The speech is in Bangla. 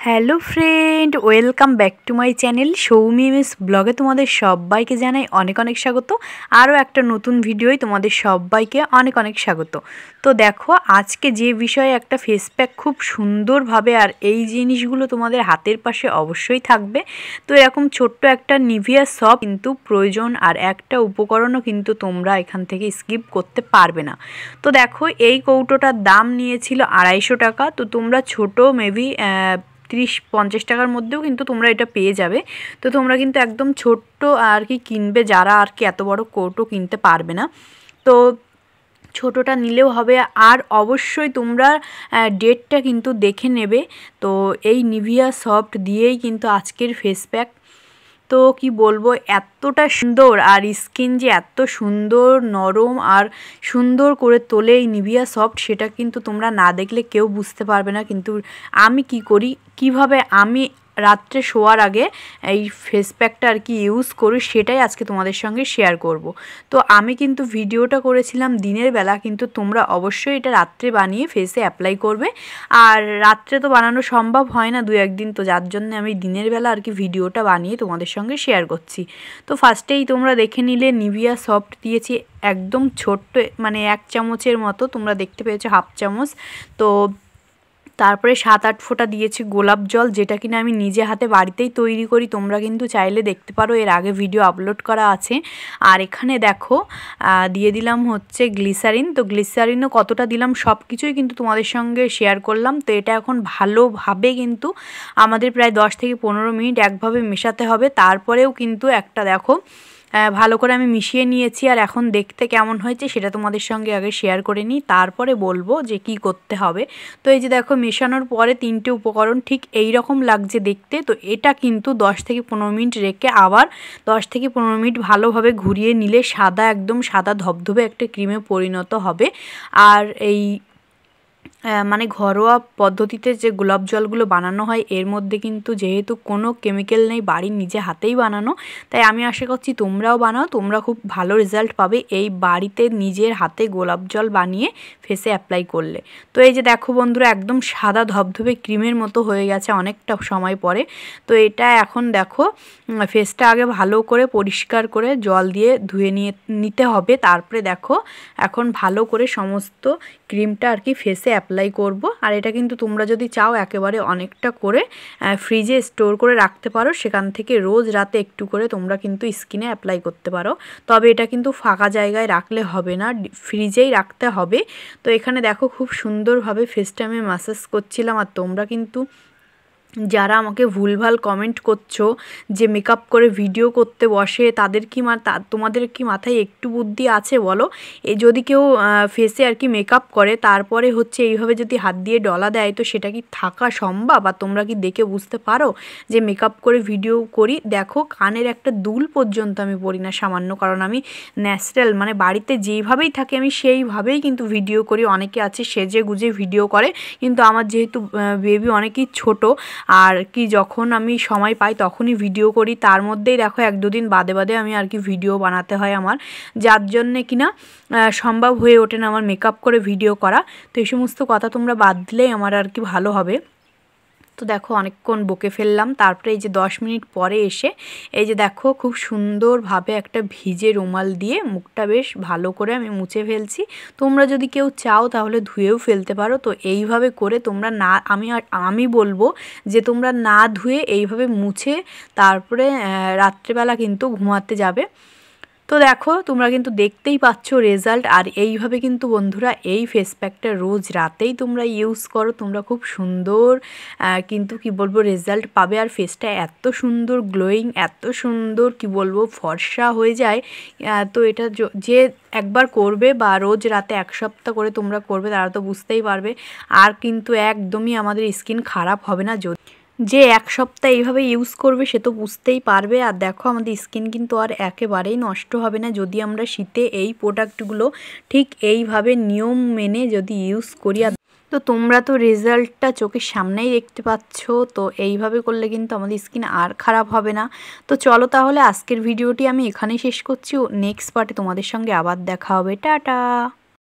Hello friend, welcome back to my channel Soumi miss ব্লগে তোমাদের সবাইকে জানাই অনেক অনেক স্বাগত। আরও একটা নতুন ভিডিওয় তোমাদের সবাইকে অনেক অনেক স্বাগত। তো দেখো, আজকে যে বিষয়ে একটা ফেস প্যাক খুব সুন্দরভাবে, আর এই জিনিসগুলো তোমাদের হাতের পাশে অবশ্যই থাকবে। তো এরকম ছোট্ট একটা নিভিয়া সপ কিন্তু প্রয়োজন, আর একটা উপকরণও কিন্তু তোমরা এখান থেকে স্কিপ করতে পারবে না। তো দেখো, এই কৌটোটার দাম নিয়েছিল 250 টাকা। তো তোমরা ছোট মেবি 30-50 টাকার মধ্যেও কিন্তু তোমরা এটা পেয়ে যাবে। তো তোমরা কিন্তু একদম ছোট্ট আর কি কিনবে, যারা আর কি এত বড় কৌটো কিনতে পারবে না, তো ছোটোটা নিলেও হবে। আর অবশ্যই তোমরা ডেটটা কিন্তু দেখে নেবে। তো এই নিভিয়া সফট দিয়েই কিন্তু আজকের ফেস প্যাক, তো কি বলবো, এতটা সুন্দর, আর স্কিন যে এত সুন্দর নরম আর সুন্দর করে তোলে এই নিভিয়া সফট, সেটা কিন্তু তোমরা না দেখলে কেউ বুঝতে পারবে না। কিন্তু আমি কি করি, কিভাবে আমি রাত্রে শোয়ার আগে এই ফেস প্যাকটা আর কি ইউজ করি, সেটাই আজকে তোমাদের সঙ্গে শেয়ার করব। তো আমি কিন্তু ভিডিওটা করেছিলাম দিনের বেলা, কিন্তু তোমরা অবশ্যই এটা রাত্রে বানিয়ে ফেসে অ্যাপ্লাই করবে। আর রাত্রে তো বানানো সম্ভব হয় না, 2-1 দিন, তো যার জন্য আমি দিনের বেলা আর কি ভিডিওটা বানিয়ে তোমাদের সঙ্গে শেয়ার করছি। তো ফার্স্টেই তোমরা দেখে নিলে নিভিয়া সফট দিয়েছি একদম ছোট্ট, মানে 1 চামচের মতো, তোমরা দেখতে পেয়েছো 1/2 চামচ। তো তারপরে 7-8 ফোঁটা দিয়েছি গোলাপ জল, যেটা কিনা আমি নিজে হাতে বাড়িতেই তৈরি করি। তোমরা কিন্তু চাইলে দেখতে পারো, এর আগে ভিডিও আপলোড করা আছে। আর এখানে দেখো দিয়ে দিলাম হচ্ছে গ্লিসারিন। তো গ্লিসারিনও কতটা দিলাম সব কিছুই কিন্তু তোমাদের সঙ্গে শেয়ার করলাম। তো এটা এখন ভালোভাবে কিন্তু আমাদের প্রায় 10 থেকে 15 মিনিট একভাবে মেশাতে হবে। তারপরেও কিন্তু একটা দেখো ভালো করে আমি মিশিয়ে নিয়েছি, আর এখন দেখতে কেমন হয়েছে সেটা তোমাদের সঙ্গে আগে শেয়ার করে নিই, তারপরে বলবো যে কি করতে হবে। তো এই যে দেখো, মেশানোর পরে 3টে উপকরণ ঠিক এই রকম লাগছে দেখতে। তো এটা কিন্তু 10 থেকে 15 মিনিট রেখে আবার 10 থেকে 15 মিনিট ভালোভাবে ঘুরিয়ে নিলে সাদা, একদম সাদা ধবধবে একটা ক্রিমে পরিণত হবে। আর এই মানে ঘরোয়া পদ্ধতিতে যে গোলাপ জলগুলো বানানো হয়, এর মধ্যে কিন্তু যেহেতু কোনো কেমিক্যাল নেই, বাড়ির নিজে হাতেই বানানো, তাই আমি আশা করছি তোমরাও বানাও, তোমরা খুব ভালো রেজাল্ট পাবে এই বাড়িতে নিজের হাতে গোলাপ জল বানিয়ে ফেসে অ্যাপ্লাই করলে। তো এই যে দেখো বন্ধুরা, একদম সাদা ধবধবে ক্রিমের মতো হয়ে গেছে অনেকটা সময় পরে। তো এটা এখন দেখো, ফেসটা আগে ভালো করে পরিষ্কার করে জল দিয়ে ধুয়ে নিতে হবে। তারপরে দেখো, এখন ভালো করে সমস্ত ক্রিমটা আর কি ফেসে অ্যাপ্লাই করব। আর এটা কিন্তু তোমরা যদি চাও একেবারে অনেকটা করে ফ্রিজে স্টোর করে রাখতে পারো, সেখান থেকে রোজ রাতে একটু করে তোমরা কিন্তু স্কিনে অ্যাপ্লাই করতে পারো। তবে এটা কিন্তু ফাঁকা জায়গায় রাখলে হবে না, ফ্রিজেই রাখতে হবে। তো এখানে দেখো, খুব সুন্দরভাবে ফেসটা আমি ম্যাসাজ করছিলাম। আর তোমরা কিন্তু যারা আমাকে ভুলভাল কমেন্ট করছো যে মেকআপ করে ভিডিও করতে বসে, তাদের কি তোমাদের কি মাথায় একটু বুদ্ধি আছে বলো? যদি কেউ ফেসে আর কি মেকআপ করে, তারপরে হচ্ছে এইভাবে যদি হাত দিয়ে ডলা দেয়, তো সেটা কি থাকা সম্ভব? আর তোমরা কি দেখে বুঝতে পারো যে মেকআপ করে ভিডিও করি? দেখো, কানের একটা দুল পর্যন্ত আমি পরি না সামান্য, কারণ আমি ন্যাচারাল, মানে বাড়িতে যেইভাবেই থাকি আমি সেইভাবেই কিন্তু ভিডিও করি। অনেকে আছে সেজে গুজে ভিডিও করে, কিন্তু আমার যেহেতু বেবি অনেকই ছোট, আর কি যখন আমি সময় পাই তখনই ভিডিও করি। তার মধ্যেই দেখো 1-2 দিন বাদে বাদে আমি আর কি ভিডিও বানাতে হয় আমার, যার জন্যে কিনা সম্ভব হয়ে ওঠে না আমার মেকআপ করে ভিডিও করা। তো এই সমস্ত কথা তোমরা বাদ দিলেই আমার আর কি ভালো হবে। তো দেখো, অনেকক্ষণ বকে ফেললাম। তারপরে এই যে 10 মিনিট পরে এসে এই যে দেখো, খুব সুন্দরভাবে একটা ভিজে রুমাল দিয়ে মুখটা বেশ ভালো করে আমি মুছে ফেলছি। তোমরা যদি কেউ চাও তাহলে ধুয়েও ফেলতে পারো। তো এইভাবে করে তোমরা না, আমি বলবো যে তোমরা না ধুয়ে এইভাবে মুছে তারপরে রাত্রেবেলা কিন্তু ঘুমাতে যাবে। তো দেখো, তোমরা কিন্তু দেখতেই পাচ্ছ রেজাল্ট। আর এইভাবে কিন্তু বন্ধুরা এই ফেস প্যাকটা রোজ রাতেই তোমরা ইউজ করো, তোমরা খুব সুন্দর কিন্তু কি বলবো রেজাল্ট পাবে। আর ফেসটা এত সুন্দর গ্লোয়িং, এত সুন্দর কি বলবো ফর্সা হয়ে যায়। তো এটা যে একবার করবে বা রোজ রাতে 1 সপ্তাহ করে তোমরা করবে, তারা তো বুঝতেই পারবে। আর কিন্তু একদমই আমাদের স্কিন খারাপ হবে না। যে 1 সপ্তাহ এইভাবে ইউজ করবে সে তো বুঝতেই পারবে। আর দেখো, আমাদের স্কিন কিন্তু আর একেবারেই নষ্ট হবে না যদি আমরা শীতে এই প্রোডাক্টগুলো ঠিক এইভাবে নিয়ম মেনে যদি ইউজ করি। আর তো তোমরা তো রেজাল্টটা চোখের সামনেই দেখতে পাচ্ছ। তো এইভাবে করলে কিন্তু আমাদের স্কিন আর খারাপ হবে না। তো চলো তাহলে আজকের ভিডিওটি আমি এখানেই শেষ করছি। নেক্সট পার্টে তোমাদের সঙ্গে আবার দেখা হবে। টাটা।